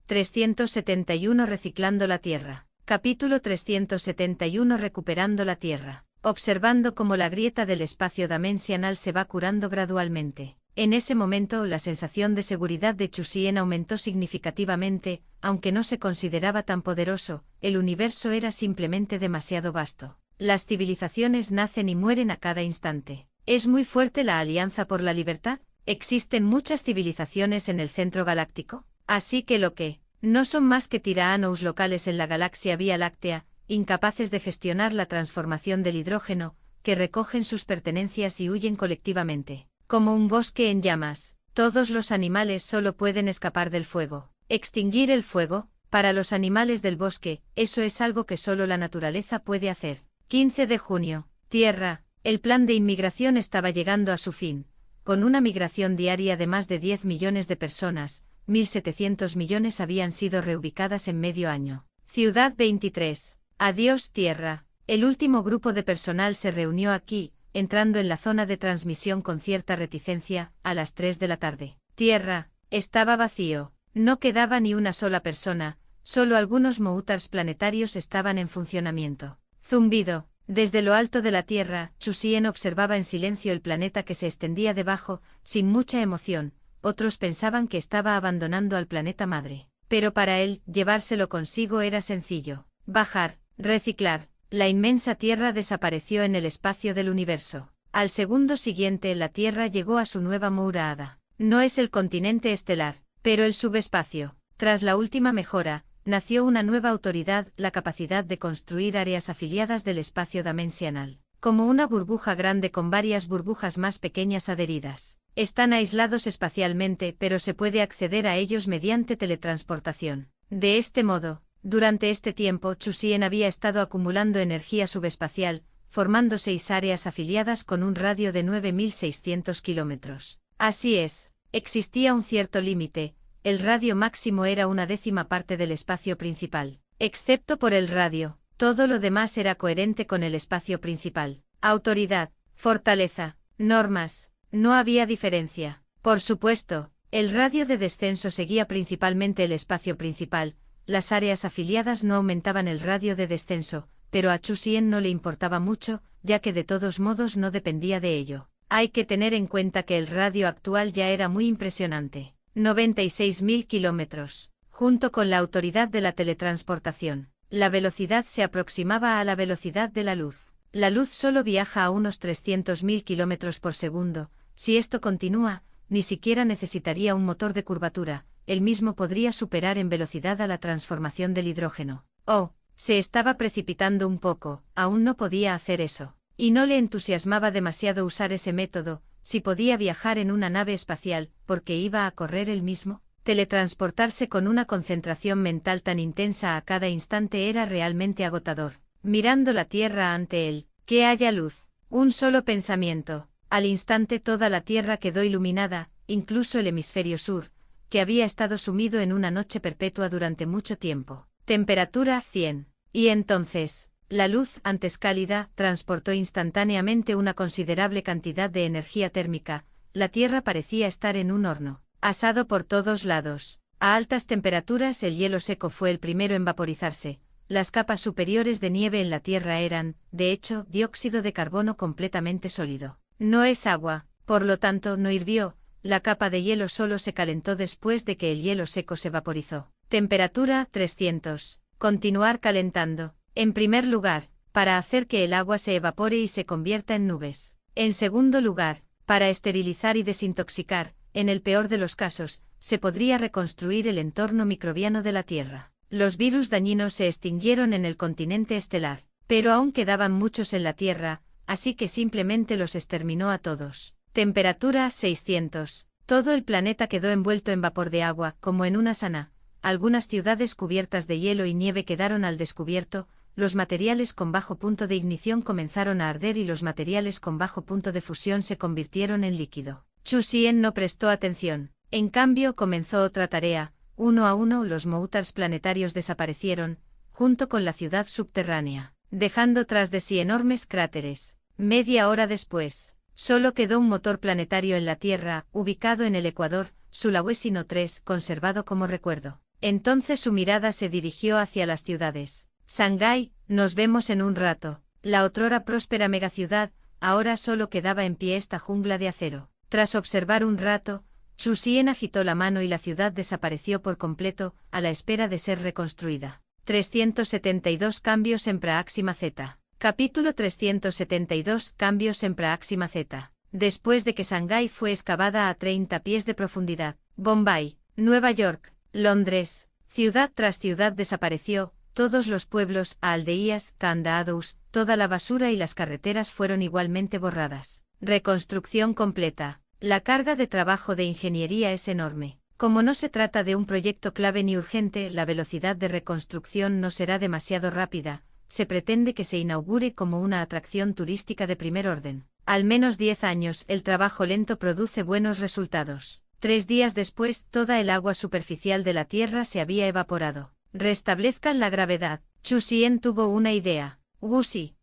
371 Reciclando la Tierra. Capítulo 371 Recuperando la Tierra. Observando cómo la grieta del espacio dimensional se va curando gradualmente. En ese momento la sensación de seguridad de Chusien aumentó significativamente, aunque no se consideraba tan poderoso, el universo era simplemente demasiado vasto. Las civilizaciones nacen y mueren a cada instante. ¿Es muy fuerte la Alianza por la Libertad? ¿Existen muchas civilizaciones en el centro galáctico? Así que lo que no son más que tiranos locales en la galaxia Vía Láctea, incapaces de gestionar la transformación del hidrógeno, que recogen sus pertenencias y huyen colectivamente. Como un bosque en llamas, todos los animales solo pueden escapar del fuego. Extinguir el fuego, para los animales del bosque, eso es algo que solo la naturaleza puede hacer. 15 de junio. Tierra. El plan de inmigración estaba llegando a su fin. Con una migración diaria de más de 10 millones de personas, 1.700 millones habían sido reubicadas en medio año. Ciudad 23. Adiós, Tierra. El último grupo de personal se reunió aquí, entrando en la zona de transmisión con cierta reticencia, a las 3 de la tarde. Tierra. Estaba vacío. No quedaba ni una sola persona, solo algunos moutars planetarios estaban en funcionamiento. Zumbido. Desde lo alto de la Tierra, Chusien observaba en silencio el planeta que se extendía debajo, sin mucha emoción. Otros pensaban que estaba abandonando al planeta madre. Pero para él, llevárselo consigo era sencillo. Bajar, reciclar. La inmensa Tierra desapareció en el espacio del universo. Al segundo siguiente la Tierra llegó a su nueva morada. No es el continente estelar, pero el subespacio. Tras la última mejora, nació una nueva autoridad, la capacidad de construir áreas afiliadas del espacio dimensional. Como una burbuja grande con varias burbujas más pequeñas adheridas. Están aislados espacialmente, pero se puede acceder a ellos mediante teletransportación. De este modo, durante este tiempo Chusien había estado acumulando energía subespacial, formando 6 áreas afiliadas con un radio de 9.600 kilómetros. Así es, existía un cierto límite, el radio máximo era 1/10 parte del espacio principal. Excepto por el radio, todo lo demás era coherente con el espacio principal. Autoridad, fortaleza, normas. No había diferencia. Por supuesto, el radio de descenso seguía principalmente el espacio principal, las áreas afiliadas no aumentaban el radio de descenso, pero a Chusien no le importaba mucho, ya que de todos modos no dependía de ello. Hay que tener en cuenta que el radio actual ya era muy impresionante. 96.000 kilómetros. Junto con la autoridad de la teletransportación, la velocidad se aproximaba a la velocidad de la luz. La luz solo viaja a unos 300.000 kilómetros por segundo. Si esto continúa, ni siquiera necesitaría un motor de curvatura, él mismo podría superar en velocidad a la transformación del hidrógeno. Oh, se estaba precipitando un poco, aún no podía hacer eso. Y no le entusiasmaba demasiado usar ese método, si podía viajar en una nave espacial, porque iba a correr él mismo. Teletransportarse con una concentración mental tan intensa a cada instante era realmente agotador. Mirando la Tierra ante él, que haya luz. Un solo pensamiento. Al instante toda la Tierra quedó iluminada, incluso el hemisferio sur, que había estado sumido en una noche perpetua durante mucho tiempo. Temperatura 100. Y entonces, la luz, antes cálida, transportó instantáneamente una considerable cantidad de energía térmica. La Tierra parecía estar en un horno, asado por todos lados. A altas temperaturas el hielo seco fue el primero en vaporizarse. Las capas superiores de nieve en la Tierra eran, de hecho, dióxido de carbono completamente sólido. No es agua, por lo tanto no hirvió, la capa de hielo solo se calentó después de que el hielo seco se vaporizó. Temperatura 300. Continuar calentando. En primer lugar, para hacer que el agua se evapore y se convierta en nubes. En segundo lugar, para esterilizar y desintoxicar, en el peor de los casos, se podría reconstruir el entorno microbiano de la Tierra. Los virus dañinos se extinguieron en el continente estelar, pero aún quedaban muchos en la Tierra, así que simplemente los exterminó a todos. Temperatura 600. Todo el planeta quedó envuelto en vapor de agua, como en una sana. Algunas ciudades cubiertas de hielo y nieve quedaron al descubierto, los materiales con bajo punto de ignición comenzaron a arder y los materiales con bajo punto de fusión se convirtieron en líquido. Chusien no prestó atención. En cambio comenzó otra tarea. Uno a uno los moutars planetarios desaparecieron, junto con la ciudad subterránea, dejando tras de sí enormes cráteres. Media hora después, solo quedó un motor planetario en la Tierra, ubicado en el Ecuador, Sulawesi No 3, conservado como recuerdo. Entonces su mirada se dirigió hacia las ciudades. Shanghái, nos vemos en un rato. La otrora próspera megaciudad, ahora solo quedaba en pie esta jungla de acero. Tras observar un rato, Chu Xian agitó la mano y la ciudad desapareció por completo, a la espera de ser reconstruida. 372 cambios en Praxima Z. Capítulo 372 Cambios en Praxima Z. Después de que Shanghái fue excavada a 30 pies de profundidad, Bombay, Nueva York, Londres, ciudad tras ciudad desapareció, todos los pueblos, aldeas, candados, toda la basura y las carreteras fueron igualmente borradas. Reconstrucción completa. La carga de trabajo de ingeniería es enorme. Como no se trata de un proyecto clave ni urgente, la velocidad de reconstrucción no será demasiado rápida. Se pretende que se inaugure como una atracción turística de primer orden. Al menos 10 años, el trabajo lento produce buenos resultados. 3 días después, toda el agua superficial de la Tierra se había evaporado. Restablezcan la gravedad. Chu Xian tuvo una idea. Wuxi,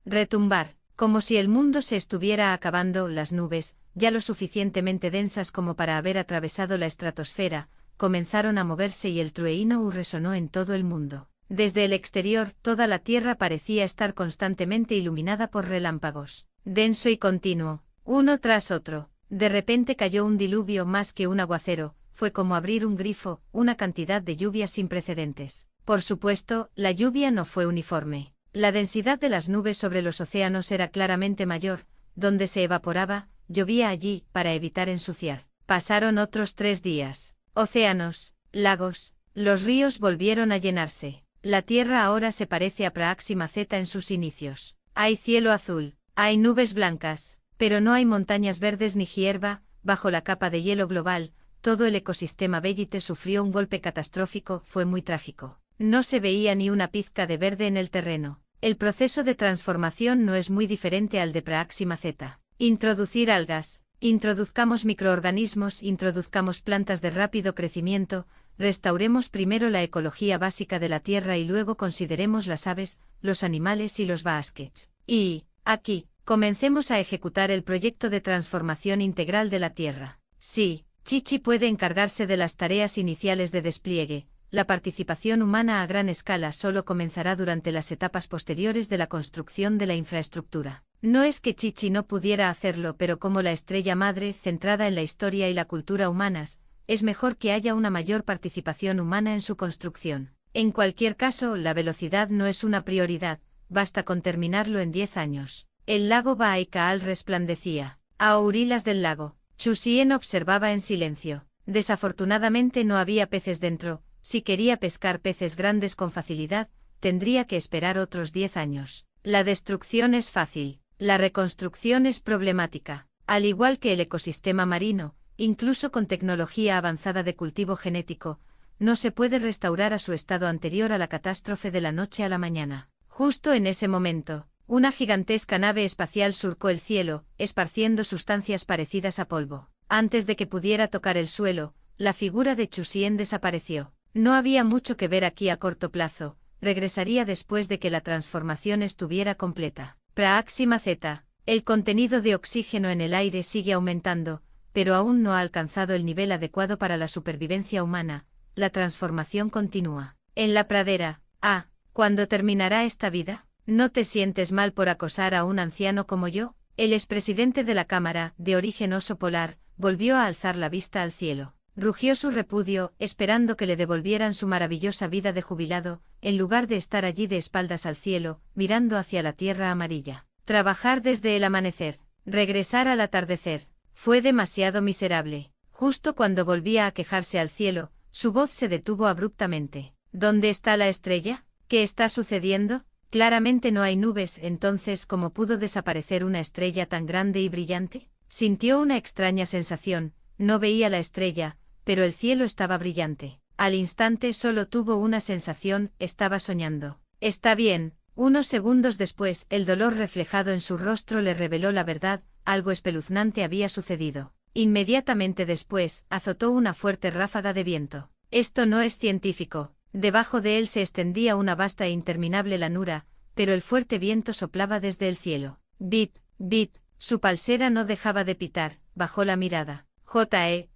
retumbar. Como si el mundo se estuviera acabando, las nubes, ya lo suficientemente densas como para haber atravesado la estratosfera, comenzaron a moverse y el trueno resonó en todo el mundo. Desde el exterior, toda la Tierra parecía estar constantemente iluminada por relámpagos, denso y continuo, uno tras otro. De repente cayó un diluvio más que un aguacero, fue como abrir un grifo, una cantidad de lluvia sin precedentes. Por supuesto, la lluvia no fue uniforme. La densidad de las nubes sobre los océanos era claramente mayor, donde se evaporaba, llovía allí, para evitar ensuciar. Pasaron otros 3 días. Océanos, lagos, los ríos volvieron a llenarse. La Tierra ahora se parece a Praxima Z en sus inicios. Hay cielo azul, hay nubes blancas, pero no hay montañas verdes ni hierba. Bajo la capa de hielo global, todo el ecosistema Bellite sufrió un golpe catastrófico, fue muy trágico. No se veía ni una pizca de verde en el terreno. El proceso de transformación no es muy diferente al de Praxima Z. Introducir algas. Introduzcamos microorganismos, introduzcamos plantas de rápido crecimiento, restauremos primero la ecología básica de la Tierra y luego consideremos las aves, los animales y los baskets. Y, aquí, comencemos a ejecutar el proyecto de transformación integral de la Tierra. Sí, Chi-Chi puede encargarse de las tareas iniciales de despliegue. La participación humana a gran escala solo comenzará durante las etapas posteriores de la construcción de la infraestructura. No es que Chi-Chi no pudiera hacerlo, pero como la estrella madre centrada en la historia y la cultura humanas, es mejor que haya una mayor participación humana en su construcción. En cualquier caso, la velocidad no es una prioridad, basta con terminarlo en 10 años. El lago Baikal resplandecía. A orillas del lago, Chu Xian observaba en silencio. Desafortunadamente no había peces dentro. Si quería pescar peces grandes con facilidad, tendría que esperar otros 10 años. La destrucción es fácil, la reconstrucción es problemática. Al igual que el ecosistema marino, incluso con tecnología avanzada de cultivo genético, no se puede restaurar a su estado anterior a la catástrofe de la noche a la mañana. Justo en ese momento, una gigantesca nave espacial surcó el cielo, esparciendo sustancias parecidas a polvo. Antes de que pudiera tocar el suelo, la figura de Chu Xian desapareció. No había mucho que ver aquí a corto plazo, regresaría después de que la transformación estuviera completa. Praxima Z. El contenido de oxígeno en el aire sigue aumentando, pero aún no ha alcanzado el nivel adecuado para la supervivencia humana. La transformación continúa. En la pradera. ¿Cuándo terminará esta vida? ¿No te sientes mal por acosar a un anciano como yo? El expresidente de la Cámara, de origen oso polar, volvió a alzar la vista al cielo. Rugió su repudio, esperando que le devolvieran su maravillosa vida de jubilado, en lugar de estar allí de espaldas al cielo, mirando hacia la tierra amarilla. Trabajar desde el amanecer, regresar al atardecer, fue demasiado miserable. Justo cuando volvía a quejarse al cielo, su voz se detuvo abruptamente. ¿Dónde está la estrella? ¿Qué está sucediendo? Claramente no hay nubes, entonces ¿cómo pudo desaparecer una estrella tan grande y brillante? Sintió una extraña sensación, no veía la estrella, pero el cielo estaba brillante. Al instante solo tuvo una sensación, estaba soñando. Está bien. Unos segundos después, el dolor reflejado en su rostro le reveló la verdad, algo espeluznante había sucedido. Inmediatamente después, azotó una fuerte ráfaga de viento. Esto no es científico. Debajo de él se extendía una vasta e interminable llanura, pero el fuerte viento soplaba desde el cielo. Bip, bip, su pulsera no dejaba de pitar, bajó la mirada.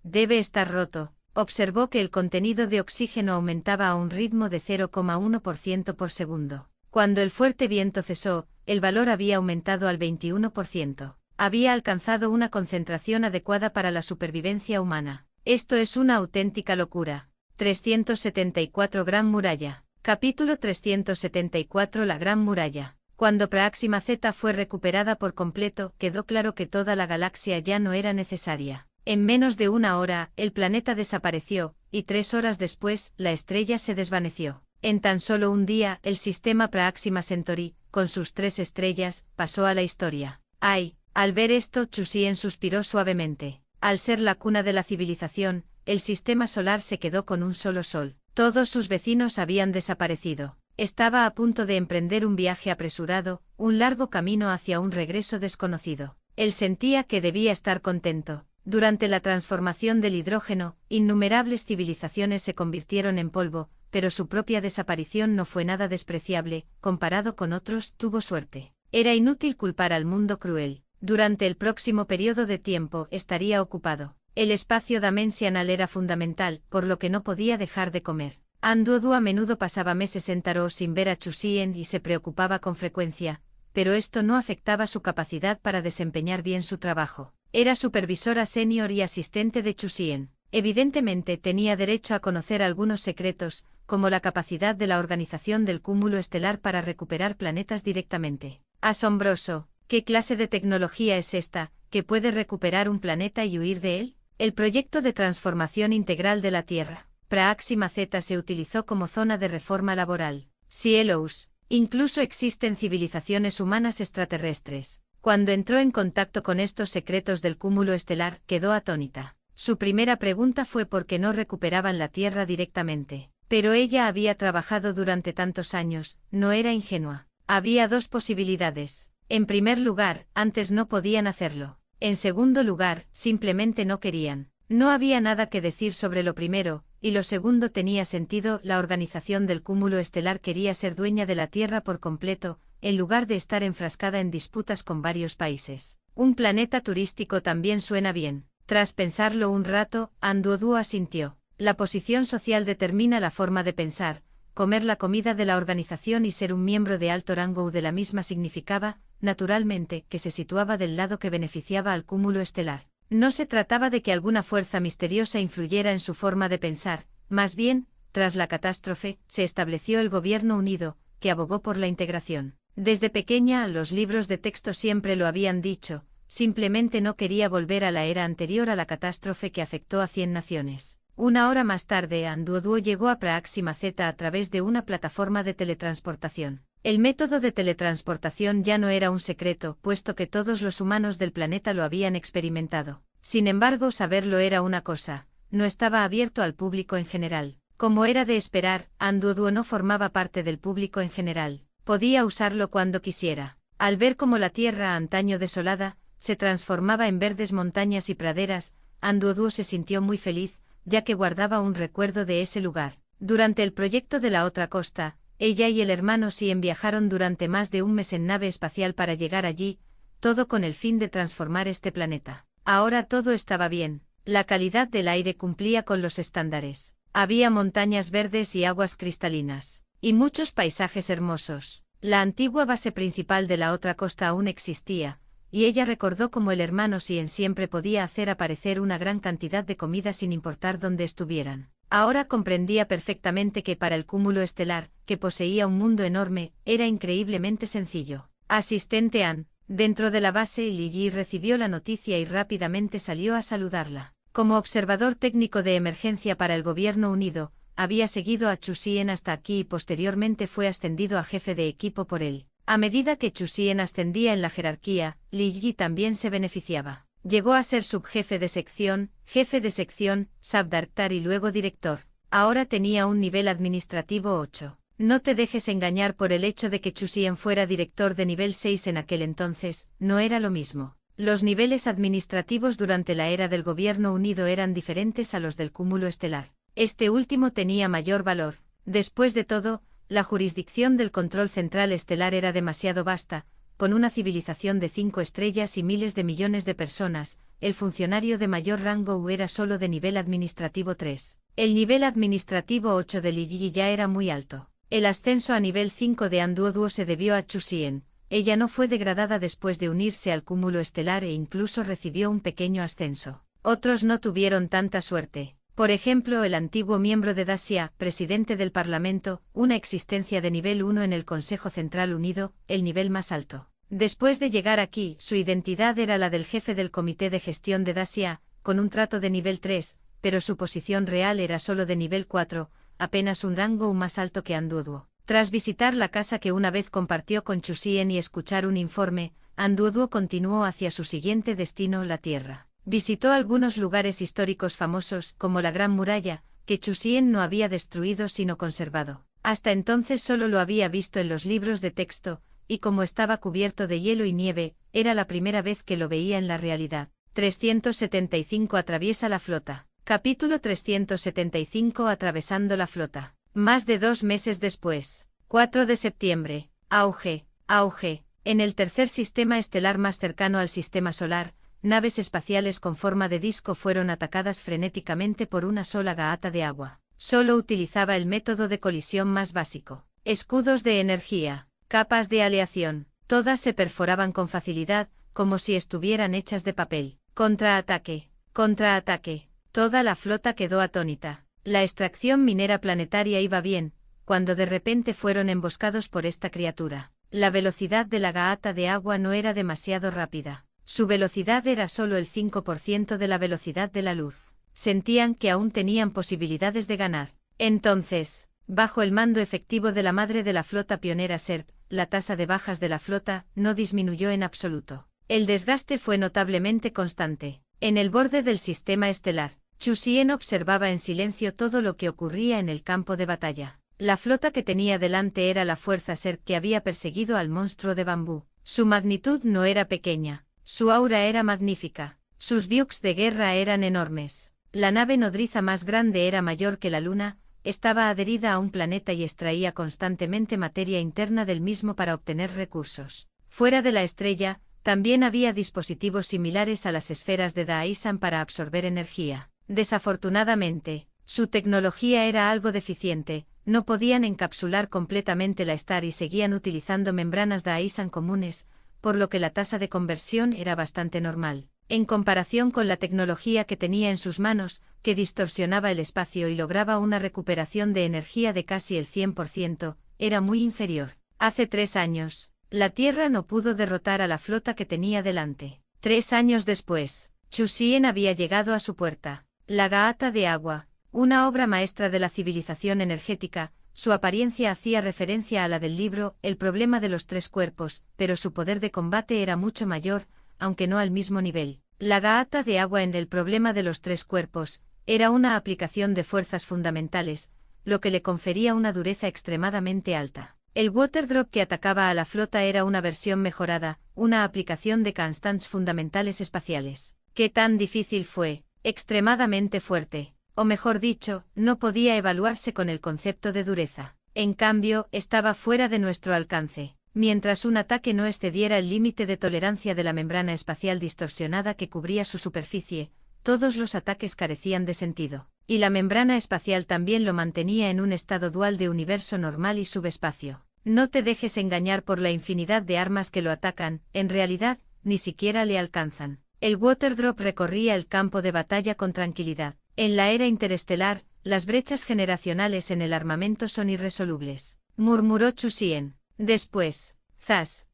Debe estar roto. observó que el contenido de oxígeno aumentaba a un ritmo de 0,1% por segundo. Cuando el fuerte viento cesó, el valor había aumentado al 21%. Había alcanzado una concentración adecuada para la supervivencia humana. Esto es una auténtica locura. 374 Gran Muralla. Capítulo 374 La Gran Muralla. Cuando Próxima Z fue recuperada por completo, quedó claro que toda la galaxia ya no era necesaria. En menos de una hora, el planeta desapareció, y 3 horas después, la estrella se desvaneció. En tan solo un día, el sistema Próxima Centauri, con sus 3 estrellas, pasó a la historia. ¡Ay! Al ver esto, Chusien suspiró suavemente. Al ser la cuna de la civilización, el sistema solar se quedó con un solo sol. Todos sus vecinos habían desaparecido. Estaba a punto de emprender un viaje apresurado, un largo camino hacia un regreso desconocido. Él sentía que debía estar contento. Durante la transformación del hidrógeno, innumerables civilizaciones se convirtieron en polvo, pero su propia desaparición no fue nada despreciable, comparado con otros, tuvo suerte. Era inútil culpar al mundo cruel. Durante el próximo periodo de tiempo estaría ocupado. El espacio dimensional era fundamental, por lo que no podía dejar de comer. Anduodu a menudo pasaba meses en Tarot sin ver a Chusien y se preocupaba con frecuencia, pero esto no afectaba su capacidad para desempeñar bien su trabajo. Era supervisora senior y asistente de Chusien. Evidentemente tenía derecho a conocer algunos secretos, como la capacidad de la organización del cúmulo estelar para recuperar planetas directamente. Asombroso. ¿Qué clase de tecnología es esta, que puede recuperar un planeta y huir de él? El proyecto de transformación integral de la Tierra, Próxima Z, se utilizó como zona de reforma laboral. Cielos. Incluso existen civilizaciones humanas extraterrestres. Cuando entró en contacto con estos secretos del cúmulo estelar, quedó atónita. Su primera pregunta fue por qué no recuperaban la Tierra directamente. Pero ella había trabajado durante tantos años, no era ingenua. Había 2 posibilidades. En primer lugar, antes no podían hacerlo. En segundo lugar, simplemente no querían. No había nada que decir sobre lo primero, y lo segundo tenía sentido. La organización del cúmulo estelar quería ser dueña de la Tierra por completo, en lugar de estar enfrascada en disputas con varios países. Un planeta turístico también suena bien. Tras pensarlo un rato, Anduodu asintió. La posición social determina la forma de pensar. Comer la comida de la organización y ser un miembro de alto rango de la misma significaba, naturalmente, que se situaba del lado que beneficiaba al cúmulo estelar. No se trataba de que alguna fuerza misteriosa influyera en su forma de pensar, más bien, tras la catástrofe, se estableció el Gobierno Unido, que abogó por la integración. Desde pequeña, los libros de texto siempre lo habían dicho, simplemente no quería volver a la era anterior a la catástrofe que afectó a 100 naciones. Una hora más tarde, Anduodu llegó a Próxima Z a través de una plataforma de teletransportación. El método de teletransportación ya no era un secreto, puesto que todos los humanos del planeta lo habían experimentado. Sin embargo, saberlo era una cosa, no estaba abierto al público en general. Como era de esperar, Anduodu no formaba parte del público en general. Podía usarlo cuando quisiera. Al ver cómo la Tierra, antaño desolada, se transformaba en verdes montañas y praderas, Anduodu se sintió muy feliz, ya que guardaba un recuerdo de ese lugar. Durante el proyecto de la otra costa, ella y el hermano Sien viajaron durante más de un mes en nave espacial para llegar allí, todo con el fin de transformar este planeta. Ahora todo estaba bien, la calidad del aire cumplía con los estándares. Había montañas verdes y aguas cristalinas, y muchos paisajes hermosos. La antigua base principal de la otra costa aún existía, y ella recordó cómo el hermano Sien siempre podía hacer aparecer una gran cantidad de comida sin importar dónde estuvieran. Ahora comprendía perfectamente que para el cúmulo estelar, que poseía un mundo enorme, era increíblemente sencillo. Asistente Ann, dentro de la base, Li Yi recibió la noticia y rápidamente salió a saludarla. Como observador técnico de emergencia para el Gobierno Unido, había seguido a Chusien hasta aquí y posteriormente fue ascendido a jefe de equipo por él. A medida que Chusien ascendía en la jerarquía, Li Yi también se beneficiaba. Llegó a ser subjefe de sección, subdirector y luego director. Ahora tenía un nivel administrativo 8. No te dejes engañar por el hecho de que Chusien fuera director de nivel 6 en aquel entonces, no era lo mismo. Los niveles administrativos durante la era del Gobierno Unido eran diferentes a los del cúmulo estelar. Este último tenía mayor valor. Después de todo, la jurisdicción del control central estelar era demasiado vasta, con una civilización de 5 estrellas y miles de millones de personas, el funcionario de mayor rango era solo de nivel administrativo 3. El nivel administrativo 8 de Li Yi ya era muy alto. El ascenso a nivel 5 de Anduoduo se debió a Chu Xian. Ella no fue degradada después de unirse al cúmulo estelar e incluso recibió un pequeño ascenso. Otros no tuvieron tanta suerte. Por ejemplo, el antiguo miembro de Dacia, presidente del Parlamento, una existencia de nivel 1 en el Consejo Central Unido, el nivel más alto. Después de llegar aquí, su identidad era la del jefe del comité de gestión de Dacia, con un trato de nivel 3, pero su posición real era solo de nivel 4, apenas un rango más alto que Anduoduo. Tras visitar la casa que una vez compartió con Chu Xian y escuchar un informe, Anduoduo continuó hacia su siguiente destino, la Tierra. Visitó algunos lugares históricos famosos, como la Gran Muralla, que Chu Xian no había destruido sino conservado. Hasta entonces solo lo había visto en los libros de texto, y como estaba cubierto de hielo y nieve, era la primera vez que lo veía en la realidad. 375 Atraviesa la flota. Capítulo 375 Atravesando la flota. Más de 2 meses después. 4 de septiembre. Auge. En el tercer sistema estelar más cercano al sistema solar, naves espaciales con forma de disco fueron atacadas frenéticamente por una sola gaata de agua. Solo utilizaba el método de colisión más básico. Escudos de energía, capas de aleación, todas se perforaban con facilidad, como si estuvieran hechas de papel. Contraataque. Toda la flota quedó atónita. La extracción minera planetaria iba bien, cuando de repente fueron emboscados por esta criatura. La velocidad de la gaata de agua no era demasiado rápida. Su velocidad era solo el 5% de la velocidad de la luz. Sentían que aún tenían posibilidades de ganar. Entonces, bajo el mando efectivo de la madre de la flota pionera SERP, la tasa de bajas de la flota no disminuyó en absoluto. El desgaste fue notablemente constante. En el borde del sistema estelar, Chu Xian observaba en silencio todo lo que ocurría en el campo de batalla. La flota que tenía delante era la fuerza SERP que había perseguido al monstruo de bambú. Su magnitud no era pequeña. Su aura era magnífica. Sus buques de guerra eran enormes. La nave nodriza más grande era mayor que la Luna, estaba adherida a un planeta y extraía constantemente materia interna del mismo para obtener recursos. Fuera de la estrella, también había dispositivos similares a las esferas de Daisan para absorber energía. Desafortunadamente, su tecnología era algo deficiente, no podían encapsular completamente la Star y seguían utilizando membranas Daisan comunes, por lo que la tasa de conversión era bastante normal. En comparación con la tecnología que tenía en sus manos, que distorsionaba el espacio y lograba una recuperación de energía de casi el 100%, era muy inferior. Hace 3 años, la Tierra no pudo derrotar a la flota que tenía delante. 3 años después, Chu Xian había llegado a su puerta. La gaata de agua, una obra maestra de la civilización energética. Su apariencia hacía referencia a la del libro El problema de los 3 cuerpos, pero su poder de combate era mucho mayor, aunque no al mismo nivel. La gaata de agua en El problema de los 3 cuerpos era una aplicación de fuerzas fundamentales, lo que le confería una dureza extremadamente alta. El Water Drop que atacaba a la flota era una versión mejorada, una aplicación de constants fundamentales espaciales. ¿Qué tan difícil fue? Extremadamente fuerte. O mejor dicho, no podía evaluarse con el concepto de dureza. En cambio, estaba fuera de nuestro alcance. Mientras un ataque no excediera el límite de tolerancia de la membrana espacial distorsionada que cubría su superficie, todos los ataques carecían de sentido. Y la membrana espacial también lo mantenía en un estado dual de universo normal y subespacio. No te dejes engañar por la infinidad de armas que lo atacan, en realidad, ni siquiera le alcanzan. El Water Drop recorría el campo de batalla con tranquilidad. En la era interestelar, las brechas generacionales en el armamento son irresolubles, murmuró Chu Xian. Después, zas,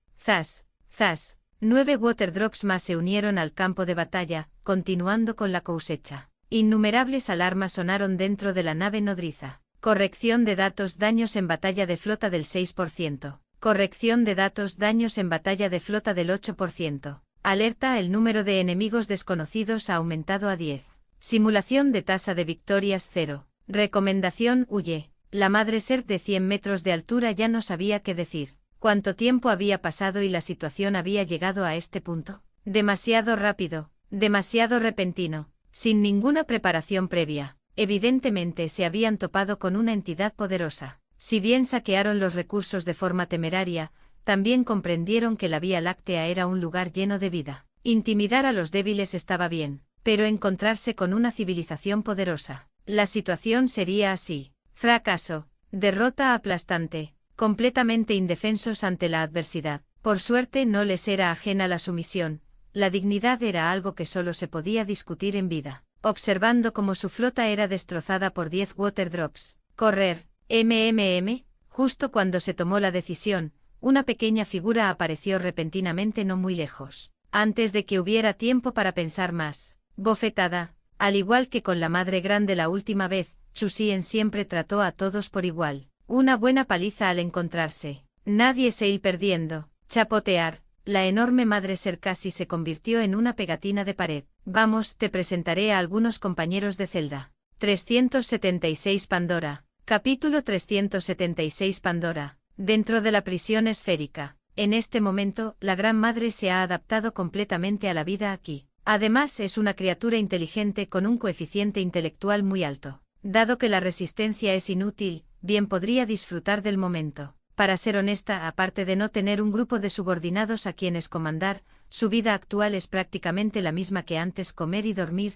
9 Water Drops más se unieron al campo de batalla, continuando con la cosecha. Innumerables alarmas sonaron dentro de la nave nodriza. Corrección de datos, daños en batalla de flota del 6%. Corrección de datos, daños en batalla de flota del 8%. Alerta, el número de enemigos desconocidos ha aumentado a 10. Simulación de tasa de victorias 0. Recomendación, huye. La madre SERP de 100 metros de altura ya no sabía qué decir. ¿Cuánto tiempo había pasado y la situación había llegado a este punto? Demasiado rápido, demasiado repentino, sin ninguna preparación previa. Evidentemente se habían topado con una entidad poderosa. Si bien saquearon los recursos de forma temeraria, también comprendieron que la Vía Láctea era un lugar lleno de vida. Intimidar a los débiles estaba bien, pero encontrarse con una civilización poderosa. La situación sería así: fracaso, derrota aplastante, completamente indefensos ante la adversidad. Por suerte no les era ajena la sumisión, la dignidad era algo que solo se podía discutir en vida. Observando cómo su flota era destrozada por 10 Waterdrops. Correr, justo cuando se tomó la decisión, una pequeña figura apareció repentinamente no muy lejos. Antes de que hubiera tiempo para pensar más. Bofetada, al igual que con la Madre Grande la última vez, Chu Xian siempre trató a todos por igual. Una buena paliza al encontrarse. Nadie se ir perdiendo. Chapotear. La enorme Madre Ser casi se convirtió en una pegatina de pared. Vamos, te presentaré a algunos compañeros de celda. 376 Pandora. Capítulo 376 Pandora. Dentro de la prisión esférica. En este momento, la Gran Madre se ha adaptado completamente a la vida aquí. Además, es una criatura inteligente con un coeficiente intelectual muy alto. Dado que la resistencia es inútil, bien podría disfrutar del momento. Para ser honesta, aparte de no tener un grupo de subordinados a quienes comandar, su vida actual es prácticamente la misma que antes: comer y dormir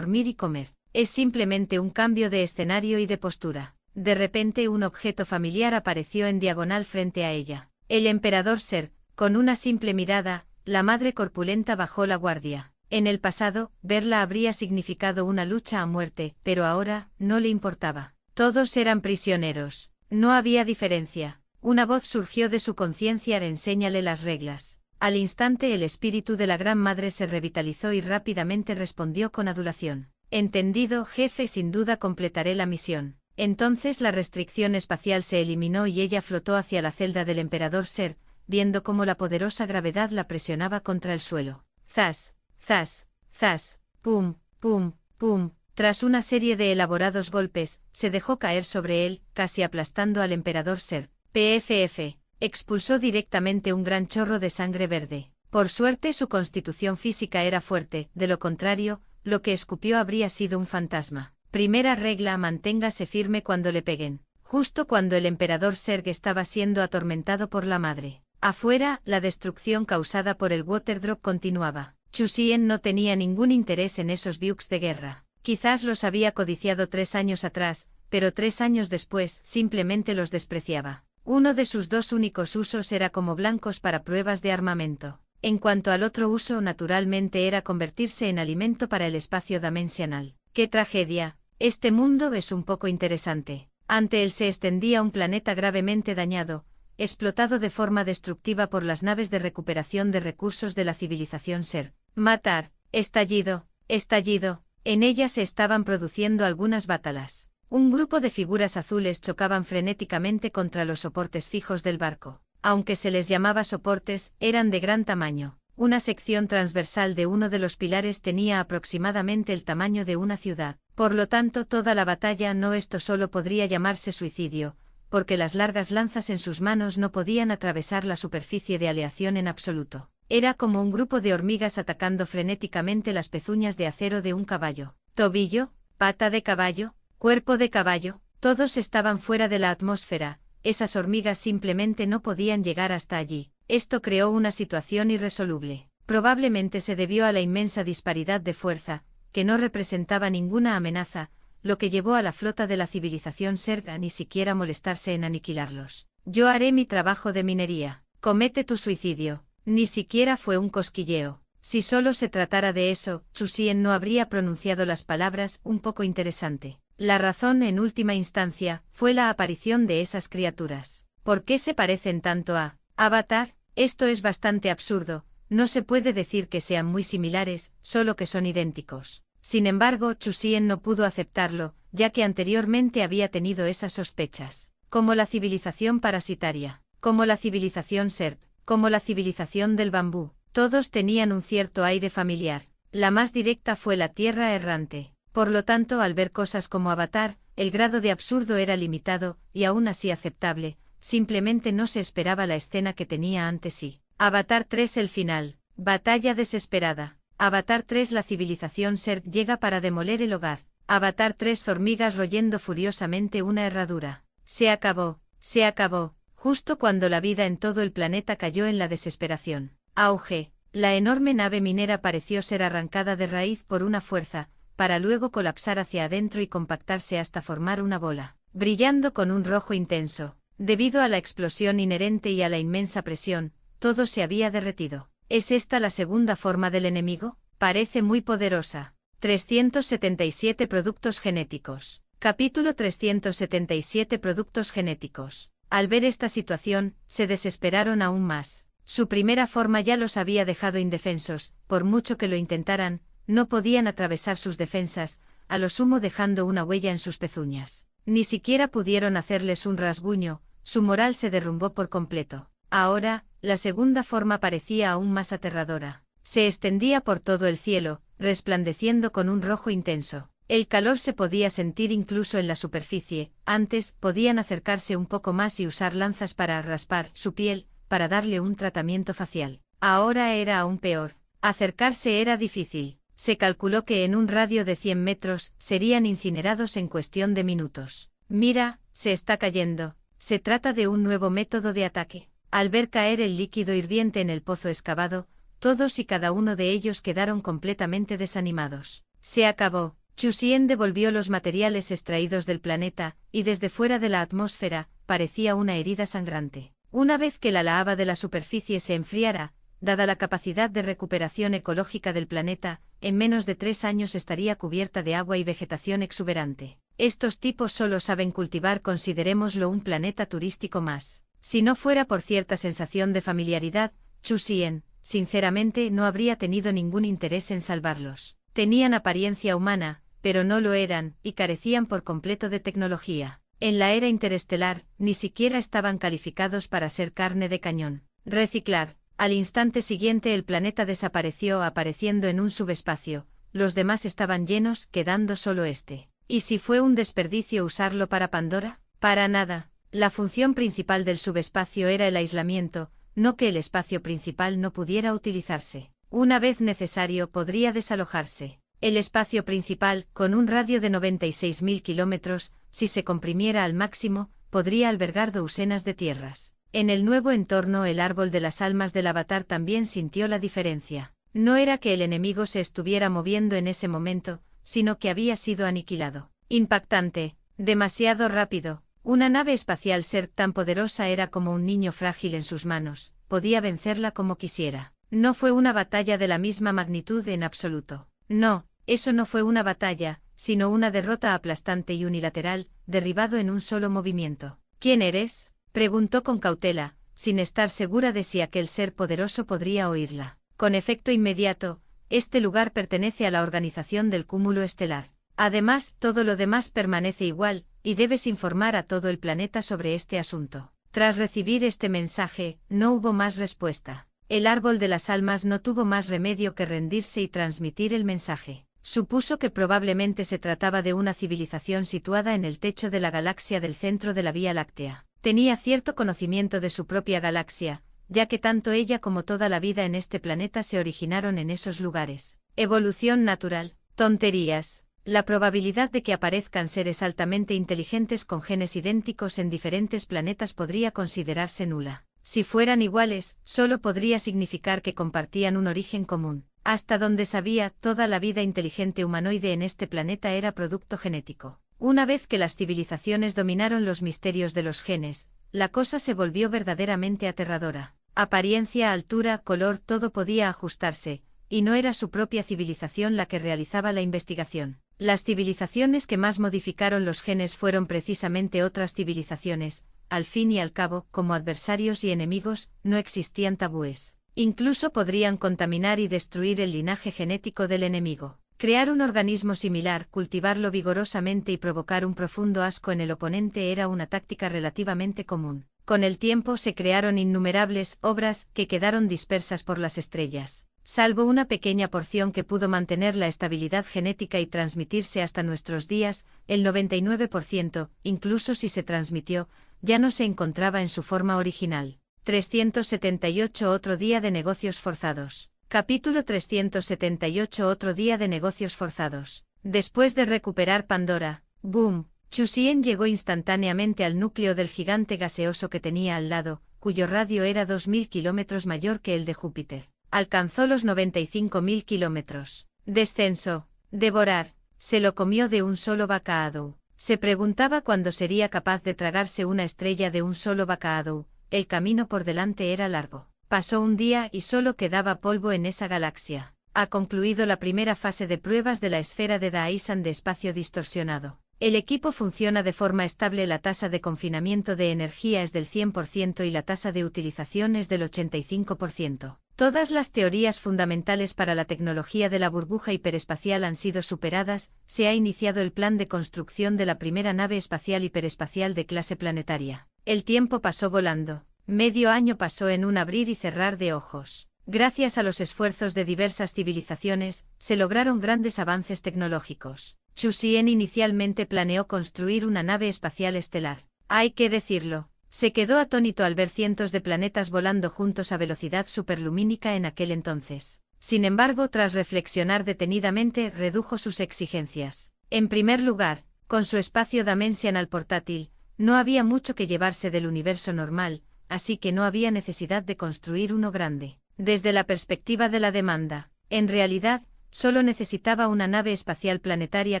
y comer. Es simplemente un cambio de escenario y de postura. De repente un objeto familiar apareció en diagonal frente a ella. El emperador Ser, con una simple mirada, la madre corpulenta bajó la guardia. En el pasado, verla habría significado una lucha a muerte, pero ahora, no le importaba. Todos eran prisioneros. No había diferencia. Una voz surgió de su conciencia: enséñale las reglas. Al instante el espíritu de la Gran Madre se revitalizó y rápidamente respondió con adulación. Entendido, jefe, sin duda completaré la misión. Entonces la restricción espacial se eliminó y ella flotó hacia la celda del emperador Ser, viendo cómo la poderosa gravedad la presionaba contra el suelo. Zas, zas, zas, pum, pum, pum. Tras una serie de elaborados golpes, se dejó caer sobre él, casi aplastando al emperador Ser. PFF. Expulsó directamente un gran chorro de sangre verde. Por suerte su constitución física era fuerte, de lo contrario, lo que escupió habría sido un fantasma. Primera regla: manténgase firme cuando le peguen. Justo cuando el emperador Serg estaba siendo atormentado por la madre. Afuera, la destrucción causada por el Waterdrop continuaba. Chu Xian no tenía ningún interés en esos bugs de guerra. Quizás los había codiciado 3 años atrás, pero 3 años después simplemente los despreciaba. Uno de sus 2 únicos usos era como blancos para pruebas de armamento. En cuanto al otro uso, naturalmente era convertirse en alimento para el espacio dimensional. ¡Qué tragedia! Este mundo es un poco interesante. Ante él se extendía un planeta gravemente dañado, explotado de forma destructiva por las naves de recuperación de recursos de la civilización Ser. Matar. Estallido. Estallido. En ella se estaban produciendo algunas batallas. Un grupo de figuras azules chocaban frenéticamente contra los soportes fijos del barco. Aunque se les llamaba soportes, eran de gran tamaño. Una sección transversal de uno de los pilares tenía aproximadamente el tamaño de una ciudad. Por lo tanto, toda la batalla no esto solo podría llamarse suicidio, porque las largas lanzas en sus manos no podían atravesar la superficie de aleación en absoluto. Era como un grupo de hormigas atacando frenéticamente las pezuñas de acero de un caballo. Tobillo, pata de caballo, cuerpo de caballo, todos estaban fuera de la atmósfera. Esas hormigas simplemente no podían llegar hasta allí. Esto creó una situación irresoluble. Probablemente se debió a la inmensa disparidad de fuerza, que no representaba ninguna amenaza, lo que llevó a la flota de la civilización Serg a ni siquiera molestarse en aniquilarlos. Yo haré mi trabajo de minería. Comete tu suicidio. Ni siquiera fue un cosquilleo. Si solo se tratara de eso, Chu Xian no habría pronunciado las palabras un poco interesante. La razón, en última instancia, fue la aparición de esas criaturas. ¿Por qué se parecen tanto a Avatar? Esto es bastante absurdo. No se puede decir que sean muy similares, solo que son idénticos. Sin embargo, Chu Xian no pudo aceptarlo, ya que anteriormente había tenido esas sospechas. Como la civilización parasitaria, como la civilización Serp, como la civilización del bambú, todos tenían un cierto aire familiar. La más directa fue la Tierra errante. Por lo tanto, al ver cosas como Avatar, el grado de absurdo era limitado, y aún así aceptable. Simplemente no se esperaba la escena que tenía ante sí. Avatar 3: el final. Batalla desesperada. Avatar 3: la civilización Serp llega para demoler el hogar. Avatar 3: hormigas royendo furiosamente una herradura. Se acabó. Se acabó. justo cuando la vida en todo el planeta cayó en la desesperación. Auge. La enorme nave minera pareció ser arrancada de raíz por una fuerza, para luego colapsar hacia adentro y compactarse hasta formar una bola, brillando con un rojo intenso. Debido a la explosión inherente y a la inmensa presión, todo se había derretido. ¿Es esta la segunda forma del enemigo? Parece muy poderosa. 377 productos genéticos. Capítulo 377 Productos genéticos. Al ver esta situación, se desesperaron aún más. Su primera forma ya los había dejado indefensos, por mucho que lo intentaran, no podían atravesar sus defensas, a lo sumo dejando una huella en sus pezuñas. Ni siquiera pudieron hacerles un rasguño, su moral se derrumbó por completo. Ahora, la segunda forma parecía aún más aterradora. Se extendía por todo el cielo, resplandeciendo con un rojo intenso. El calor se podía sentir incluso en la superficie. Antes, podían acercarse un poco más y usar lanzas para raspar su piel, para darle un tratamiento facial. Ahora era aún peor. Acercarse era difícil. Se calculó que en un radio de 100 metros serían incinerados en cuestión de minutos. Mira, se está cayendo. Se trata de un nuevo método de ataque. Al ver caer el líquido hirviente en el pozo excavado, todos y cada uno de ellos quedaron completamente desanimados. Se acabó. Chusien devolvió los materiales extraídos del planeta, y desde fuera de la atmósfera, parecía una herida sangrante. Una vez que la lava de la superficie se enfriara, dada la capacidad de recuperación ecológica del planeta, en menos de 3 años estaría cubierta de agua y vegetación exuberante. Estos tipos solo saben cultivar, considerémoslo un planeta turístico más. Si no fuera por cierta sensación de familiaridad, Chusien, sinceramente, no habría tenido ningún interés en salvarlos. Tenían apariencia humana, pero no lo eran, y carecían por completo de tecnología. En la era interestelar, ni siquiera estaban calificados para ser carne de cañón. Reciclar. Al instante siguiente el planeta desapareció apareciendo en un subespacio, los demás estaban llenos, quedando solo este. ¿Y si fue un desperdicio usarlo para Pandora? Para nada. La función principal del subespacio era el aislamiento, no que el espacio principal no pudiera utilizarse. Una vez necesario podría desalojarse. El espacio principal, con un radio de 96.000 kilómetros, si se comprimiera al máximo, podría albergar docenas de tierras. En el nuevo entorno el árbol de las almas del avatar también sintió la diferencia. No era que el enemigo se estuviera moviendo en ese momento, sino que había sido aniquilado. Impactante, demasiado rápido. Una nave espacial ser tan poderosa era como un niño frágil en sus manos, podía vencerla como quisiera. No fue una batalla de la misma magnitud en absoluto. No. Eso no fue una batalla, sino una derrota aplastante y unilateral, derribado en un solo movimiento. ¿Quién eres?, preguntó con cautela, sin estar segura de si aquel ser poderoso podría oírla. Con efecto inmediato, este lugar pertenece a la organización del cúmulo estelar. Además, todo lo demás permanece igual, y debes informar a todo el planeta sobre este asunto. Tras recibir este mensaje, no hubo más respuesta. El árbol de las almas no tuvo más remedio que rendirse y transmitir el mensaje. Supuso que probablemente se trataba de una civilización situada en el techo de la galaxia del centro de la Vía Láctea. Tenía cierto conocimiento de su propia galaxia, ya que tanto ella como toda la vida en este planeta se originaron en esos lugares. Evolución natural. Tonterías. La probabilidad de que aparezcan seres altamente inteligentes con genes idénticos en diferentes planetas podría considerarse nula. Si fueran iguales, solo podría significar que compartían un origen común. Hasta donde sabía, toda la vida inteligente humanoide en este planeta era producto genético. Una vez que las civilizaciones dominaron los misterios de los genes, la cosa se volvió verdaderamente aterradora. Apariencia, altura, color, todo podía ajustarse, y no era su propia civilización la que realizaba la investigación. Las civilizaciones que más modificaron los genes fueron precisamente otras civilizaciones. Al fin y al cabo, como adversarios y enemigos, no existían tabúes. Incluso podrían contaminar y destruir el linaje genético del enemigo. Crear un organismo similar, cultivarlo vigorosamente y provocar un profundo asco en el oponente era una táctica relativamente común. Con el tiempo se crearon innumerables obras que quedaron dispersas por las estrellas. Salvo una pequeña porción que pudo mantener la estabilidad genética y transmitirse hasta nuestros días, el 99%, incluso si se transmitió, ya no se encontraba en su forma original. 378 Otro día de negocios forzados. Capítulo 378 Otro día de negocios forzados. Después de recuperar Pandora, boom, Chusien llegó instantáneamente al núcleo del gigante gaseoso que tenía al lado, cuyo radio era 2000 kilómetros mayor que el de Júpiter. Alcanzó los 95.000 kilómetros. Descenso. Devorar. Se lo comió de un solo bocado. Se preguntaba cuándo sería capaz de tragarse una estrella de un solo bocado. El camino por delante era largo. Pasó un día y solo quedaba polvo en esa galaxia. Ha concluido la primera fase de pruebas de la esfera de Dyson de espacio distorsionado. El equipo funciona de forma estable, la tasa de confinamiento de energía es del 100% y la tasa de utilización es del 85%. Todas las teorías fundamentales para la tecnología de la burbuja hiperespacial han sido superadas, se ha iniciado el plan de construcción de la primera nave espacial hiperespacial de clase planetaria. El tiempo pasó volando. Medio año pasó en un abrir y cerrar de ojos. Gracias a los esfuerzos de diversas civilizaciones, se lograron grandes avances tecnológicos. Chusien inicialmente planeó construir una nave espacial estelar. Hay que decirlo, se quedó atónito al ver cientos de planetas volando juntos a velocidad superlumínica en aquel entonces. Sin embargo, tras reflexionar detenidamente, redujo sus exigencias. En primer lugar, con su espacio dimensional portátil, no había mucho que llevarse del universo normal, así que no había necesidad de construir uno grande. Desde la perspectiva de la demanda, en realidad, solo necesitaba una nave espacial planetaria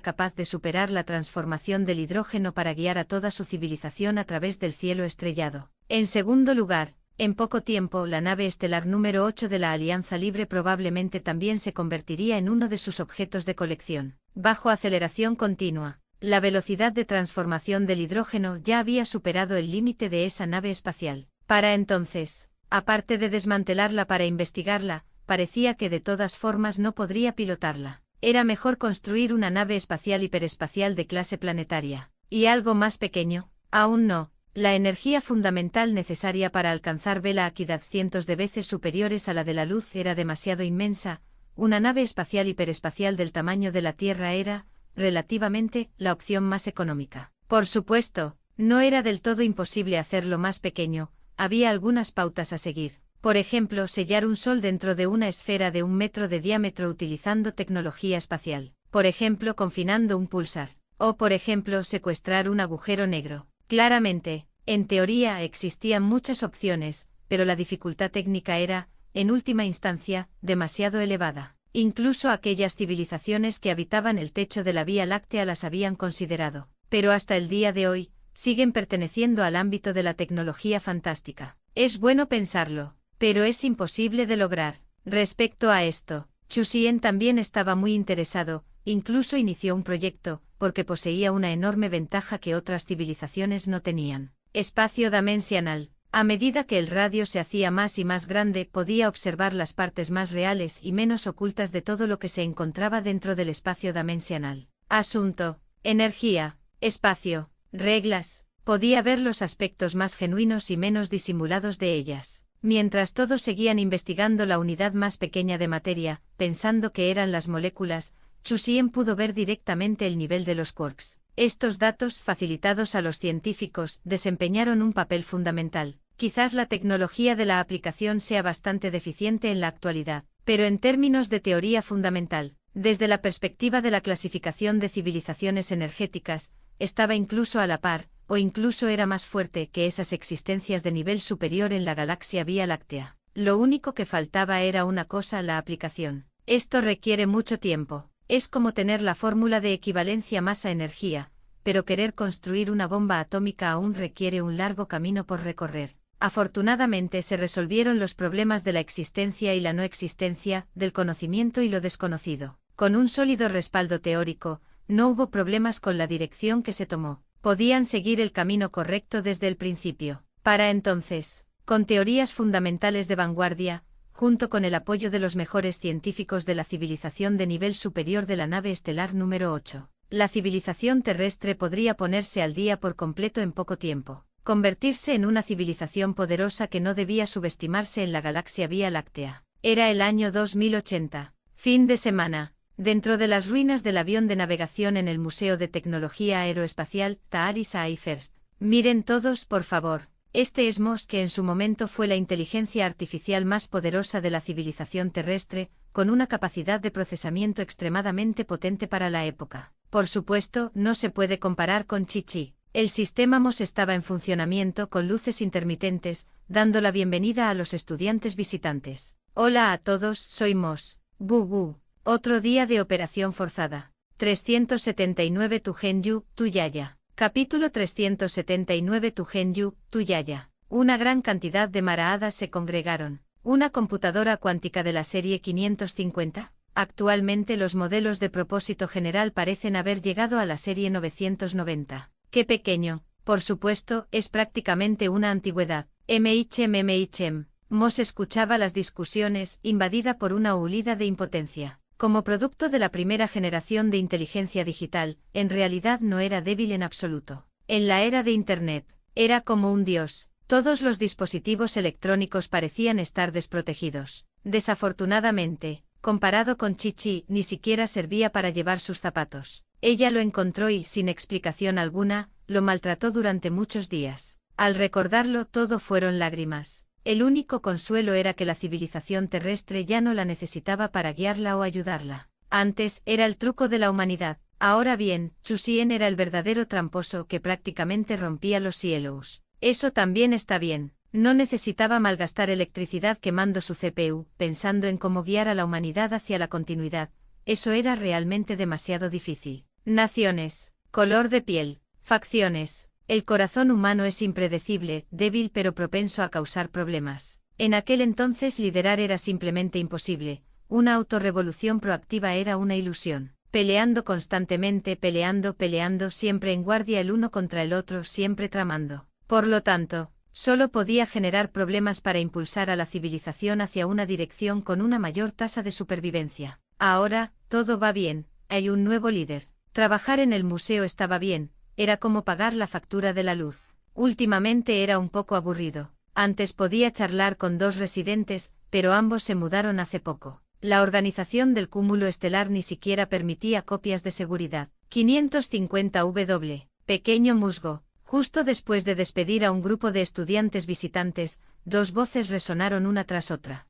capaz de superar la transformación del hidrógeno para guiar a toda su civilización a través del cielo estrellado. En segundo lugar, en poco tiempo la nave estelar número 8 de la Alianza Libre probablemente también se convertiría en uno de sus objetos de colección. Bajo aceleración continua, la velocidad de transformación del hidrógeno ya había superado el límite de esa nave espacial. Para entonces, aparte de desmantelarla para investigarla, parecía que de todas formas no podría pilotarla. Era mejor construir una nave espacial hiperespacial de clase planetaria. ¿Y algo más pequeño? Aún no. La energía fundamental necesaria para alcanzar velocidades cientos de veces superiores a la de la luz era demasiado inmensa. Una nave espacial hiperespacial del tamaño de la Tierra era, relativamente, la opción más económica. Por supuesto, no era del todo imposible hacerlo más pequeño, había algunas pautas a seguir. Por ejemplo, sellar un sol dentro de una esfera de 1 metro de diámetro utilizando tecnología espacial. Por ejemplo, confinando un pulsar. O por ejemplo, secuestrar un agujero negro. Claramente, en teoría existían muchas opciones, pero la dificultad técnica era, en última instancia, demasiado elevada. Incluso aquellas civilizaciones que habitaban el techo de la Vía Láctea las habían considerado. Pero hasta el día de hoy, siguen perteneciendo al ámbito de la tecnología fantástica. Es bueno pensarlo, pero es imposible de lograr. Respecto a esto, Chusien también estaba muy interesado, incluso inició un proyecto, porque poseía una enorme ventaja que otras civilizaciones no tenían. Espacio dimensional. A medida que el radio se hacía más y más grande, podía observar las partes más reales y menos ocultas de todo lo que se encontraba dentro del espacio dimensional. Asunto. Energía. Espacio. Reglas. Podía ver los aspectos más genuinos y menos disimulados de ellas. Mientras todos seguían investigando la unidad más pequeña de materia, pensando que eran las moléculas, Chusien pudo ver directamente el nivel de los quarks. Estos datos, facilitados a los científicos, desempeñaron un papel fundamental. Quizás la tecnología de la aplicación sea bastante deficiente en la actualidad, pero en términos de teoría fundamental, desde la perspectiva de la clasificación de civilizaciones energéticas, estaba incluso a la par, o incluso era más fuerte que esas existencias de nivel superior en la galaxia Vía Láctea. Lo único que faltaba era una cosa: la aplicación. Esto requiere mucho tiempo. Es como tener la fórmula de equivalencia masa-energía, pero querer construir una bomba atómica aún requiere un largo camino por recorrer. Afortunadamente se resolvieron los problemas de la existencia y la no existencia, del conocimiento y lo desconocido. Con un sólido respaldo teórico, no hubo problemas con la dirección que se tomó. Podían seguir el camino correcto desde el principio. Para entonces, con teorías fundamentales de vanguardia, junto con el apoyo de los mejores científicos de la civilización de nivel superior de la nave estelar número 8, la civilización terrestre podría ponerse al día por completo en poco tiempo. Convertirse en una civilización poderosa que no debía subestimarse en la galaxia Vía Láctea. Era el año 2080. Fin de semana. Dentro de las ruinas del avión de navegación en el Museo de Tecnología Aeroespacial, Tahari First. Miren todos, por favor. Este es MOS, que en su momento fue la inteligencia artificial más poderosa de la civilización terrestre, con una capacidad de procesamiento extremadamente potente para la época. por supuesto, no se puede comparar con Chi-Chi. El sistema MOS estaba en funcionamiento con luces intermitentes, dando la bienvenida a los estudiantes visitantes. Hola a todos, soy MOS. Bu. Otro día de operación forzada. 379 Tu Genyu, Tu Yaya. Capítulo 379 Tu Genyu, Tu Yaya. Una gran cantidad de maraadas se congregaron. Una computadora cuántica de la serie 550. Actualmente los modelos de propósito general parecen haber llegado a la serie 990. ¡Qué pequeño! Por supuesto, es prácticamente una antigüedad. MHM. MOS escuchaba las discusiones, invadida por una hulida de impotencia. Como producto de la primera generación de inteligencia digital, en realidad no era débil en absoluto. En la era de Internet, era como un dios. Todos los dispositivos electrónicos parecían estar desprotegidos. Desafortunadamente, comparado con Chi-Chi, ni siquiera servía para llevar sus zapatos. Ella lo encontró y, sin explicación alguna, lo maltrató durante muchos días. Al recordarlo todo fueron lágrimas. El único consuelo era que la civilización terrestre ya no la necesitaba para guiarla o ayudarla. Antes, era el truco de la humanidad. Ahora bien, Chusien era el verdadero tramposo que prácticamente rompía los cielos. Eso también está bien. No necesitaba malgastar electricidad quemando su CPU, pensando en cómo guiar a la humanidad hacia la continuidad. Eso era realmente demasiado difícil. Naciones, color de piel, facciones. El corazón humano es impredecible, débil pero propenso a causar problemas. En aquel entonces liderar era simplemente imposible. Una autorrevolución proactiva era una ilusión. Peleando constantemente, peleando, siempre en guardia el uno contra el otro, siempre tramando. Por lo tanto, solo podía generar problemas para impulsar a la civilización hacia una dirección con una mayor tasa de supervivencia. Ahora, todo va bien, hay un nuevo líder. Trabajar en el museo estaba bien, era como pagar la factura de la luz. Últimamente era un poco aburrido. Antes podía charlar con dos residentes, pero ambos se mudaron hace poco. La organización del cúmulo estelar ni siquiera permitía copias de seguridad. 550W, pequeño musgo. Justo después de despedir a un grupo de estudiantes visitantes, dos voces resonaron una tras otra.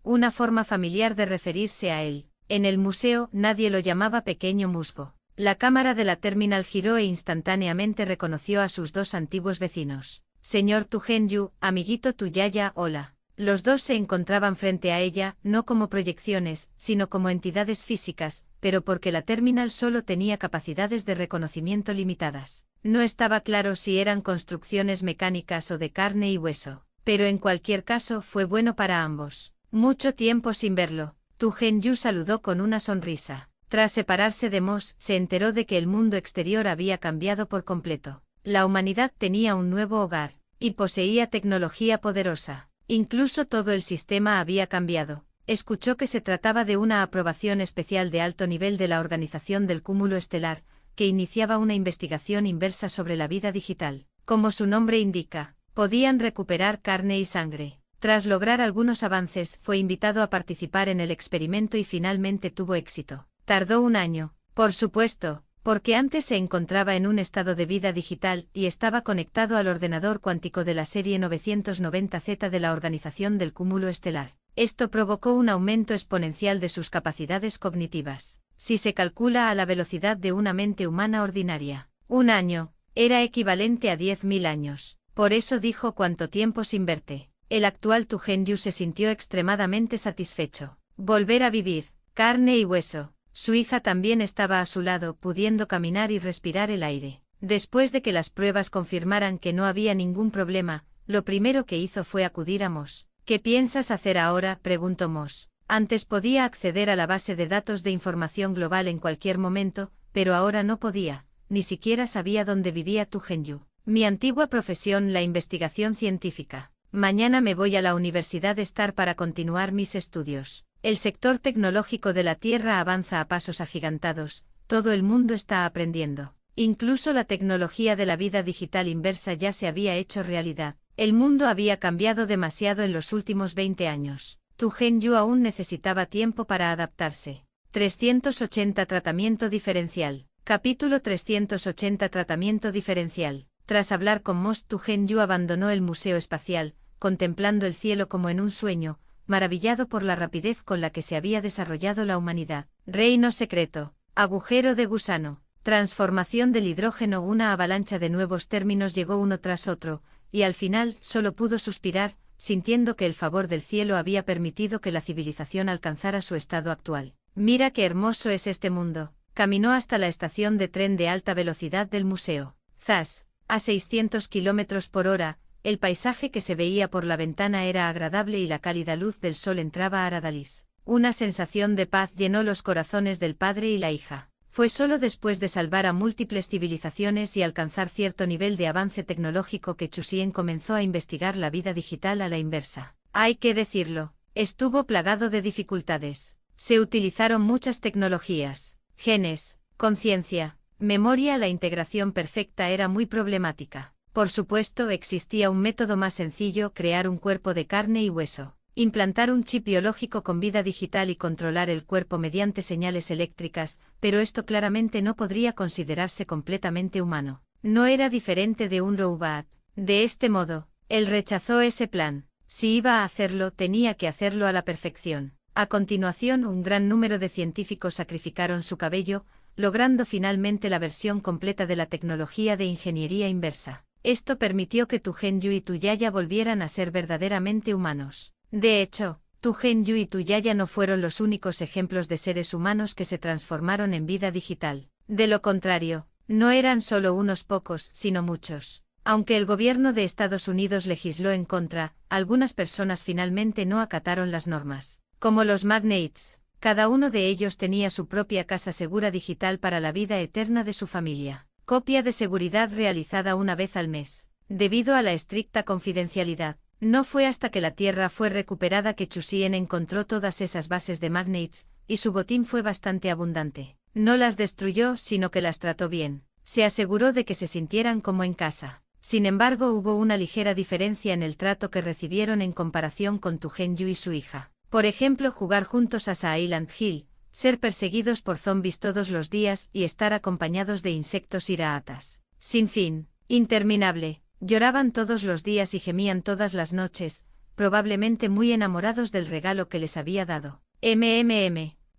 Una forma familiar de referirse a él. En el museo nadie lo llamaba pequeño musgo. La cámara de la terminal giró e instantáneamente reconoció a sus dos antiguos vecinos. Señor Tu Genyu, amiguito Tu Yaya, hola. Los dos se encontraban frente a ella, no como proyecciones, sino como entidades físicas, pero porque la terminal solo tenía capacidades de reconocimiento limitadas. No estaba claro si eran construcciones mecánicas o de carne y hueso, pero en cualquier caso fue bueno para ambos. Mucho tiempo sin verlo. Tu Genyu saludó con una sonrisa. Tras separarse de MOS, se enteró de que el mundo exterior había cambiado por completo. La humanidad tenía un nuevo hogar, y poseía tecnología poderosa. Incluso todo el sistema había cambiado. Escuchó que se trataba de una aprobación especial de alto nivel de la Organización del Cúmulo Estelar, que iniciaba una investigación inversa sobre la vida digital. Como su nombre indica, podían recuperar carne y sangre. Tras lograr algunos avances, fue invitado a participar en el experimento y finalmente tuvo éxito. Tardó un año, por supuesto, porque antes se encontraba en un estado de vida digital y estaba conectado al ordenador cuántico de la serie 990Z de la Organización del Cúmulo Estelar. Esto provocó un aumento exponencial de sus capacidades cognitivas. Si se calcula a la velocidad de una mente humana ordinaria, un año era equivalente a 10.000 años. Por eso dijo cuánto tiempo sin verte. El actual Tu Genyu se sintió extremadamente satisfecho. Volver a vivir, carne y hueso. Su hija también estaba a su lado, pudiendo caminar y respirar el aire. Después de que las pruebas confirmaran que no había ningún problema, lo primero que hizo fue acudir a MOS. ¿Qué piensas hacer ahora?, preguntó MOS. Antes podía acceder a la base de datos de información global en cualquier momento, pero ahora no podía, ni siquiera sabía dónde vivía Tu Genyu. Mi antigua profesión, la investigación científica. Mañana me voy a la Universidad Star para continuar mis estudios. El sector tecnológico de la Tierra avanza a pasos agigantados, todo el mundo está aprendiendo. Incluso la tecnología de la vida digital inversa ya se había hecho realidad. El mundo había cambiado demasiado en los últimos 20 años. Tu Genyu aún necesitaba tiempo para adaptarse. 380 Tratamiento diferencial. Capítulo 380 Tratamiento diferencial. Tras hablar con MOS, Tu Genyu abandonó el museo espacial, contemplando el cielo como en un sueño, maravillado por la rapidez con la que se había desarrollado la humanidad. Reino secreto. agujero de gusano, transformación del hidrógeno. Una avalancha de nuevos términos llegó uno tras otro, y al final solo pudo suspirar, sintiendo que el favor del cielo había permitido que la civilización alcanzara su estado actual. Mira qué hermoso es este mundo. Caminó hasta la estación de tren de alta velocidad del museo. Zas, a 600 km por hora, el paisaje que se veía por la ventana era agradable y la cálida luz del sol entraba a Aradalis. Una sensación de paz llenó los corazones del padre y la hija. Fue solo después de salvar a múltiples civilizaciones y alcanzar cierto nivel de avance tecnológico que Chusien comenzó a investigar la vida digital a la inversa. Hay que decirlo, estuvo plagado de dificultades. Se utilizaron muchas tecnologías, genes, conciencia, memoria. La integración perfecta era muy problemática. Por supuesto, existía un método más sencillo: crear un cuerpo de carne y hueso. Implantar un chip biológico con vida digital y controlar el cuerpo mediante señales eléctricas, pero esto claramente no podría considerarse completamente humano. No era diferente de un robot. De este modo, él rechazó ese plan. Si iba a hacerlo, tenía que hacerlo a la perfección. A continuación, un gran número de científicos sacrificaron su cabello, logrando finalmente la versión completa de la tecnología de ingeniería inversa. Esto permitió que tu Genyu y tu Yaya volvieran a ser verdaderamente humanos. De hecho, tu Genyu y tu Yaya no fueron los únicos ejemplos de seres humanos que se transformaron en vida digital. De lo contrario, no eran solo unos pocos, sino muchos. Aunque el gobierno de Estados Unidos legisló en contra, algunas personas finalmente no acataron las normas. Como los magnates, cada uno de ellos tenía su propia casa segura digital para la vida eterna de su familia. Copia de seguridad realizada una vez al mes. Debido a la estricta confidencialidad, no fue hasta que la Tierra fue recuperada que Chusien encontró todas esas bases de magnates, y su botín fue bastante abundante. No las destruyó, sino que las trató bien. Se aseguró de que se sintieran como en casa. Sin embargo, hubo una ligera diferencia en el trato que recibieron en comparación con tu Genyu y su hija. Por ejemplo, jugar juntos a Silent Hill, ser perseguidos por zombies todos los días y estar acompañados de insectos iraatas. Sin fin, interminable. Lloraban todos los días y gemían todas las noches, probablemente muy enamorados del regalo que les había dado.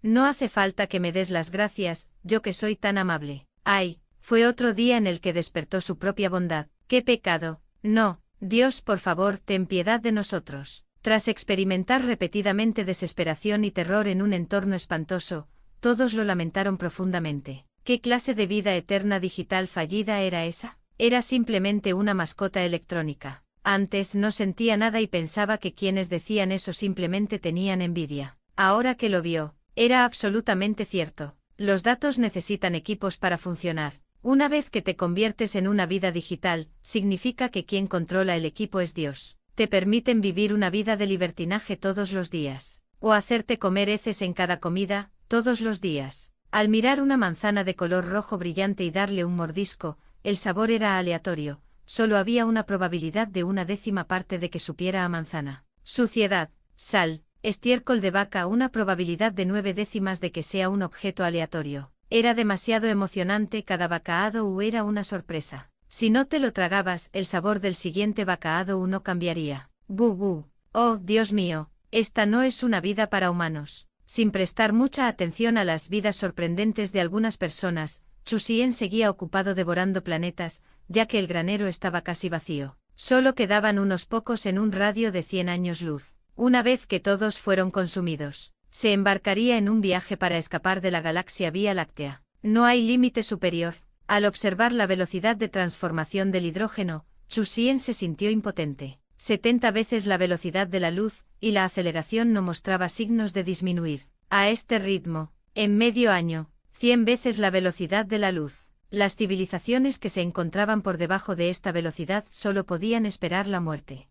No hace falta que me des las gracias, yo que soy tan amable. Ay, fue otro día en el que despertó su propia bondad. ¡Qué pecado! No, Dios, por favor, ten piedad de nosotros. Tras experimentar repetidamente desesperación y terror en un entorno espantoso, todos lo lamentaron profundamente. ¿Qué clase de vida eterna digital fallida era esa? Era simplemente una mascota electrónica. Antes no sentía nada y pensaba que quienes decían eso simplemente tenían envidia. Ahora que lo vio, era absolutamente cierto. Los datos necesitan equipos para funcionar. Una vez que te conviertes en una vida digital, significa que quien controla el equipo es Dios. Te permiten vivir una vida de libertinaje todos los días. O hacerte comer heces en cada comida, todos los días. Al mirar una manzana de color rojo brillante y darle un mordisco, el sabor era aleatorio, solo había una probabilidad de 1/10 parte de que supiera a manzana. Suciedad, sal, estiércol de vaca, una probabilidad de 9/10 de que sea un objeto aleatorio. Era demasiado emocionante cada bocado o era una sorpresa. Si no te lo tragabas, el sabor del siguiente bocado no cambiaría. ¡Bu! Oh, Dios mío, esta no es una vida para humanos. Sin prestar mucha atención a las vidas sorprendentes de algunas personas, Chusien seguía ocupado devorando planetas, ya que el granero estaba casi vacío. Solo quedaban unos pocos en un radio de 100 años luz. Una vez que todos fueron consumidos, se embarcaría en un viaje para escapar de la galaxia Vía Láctea. No hay límite superior. Al observar la velocidad de transformación del hidrógeno, Chusien se sintió impotente. 70 veces la velocidad de la luz, y la aceleración no mostraba signos de disminuir. A este ritmo, en medio año, 100 veces la velocidad de la luz. Las civilizaciones que se encontraban por debajo de esta velocidad solo podían esperar la muerte.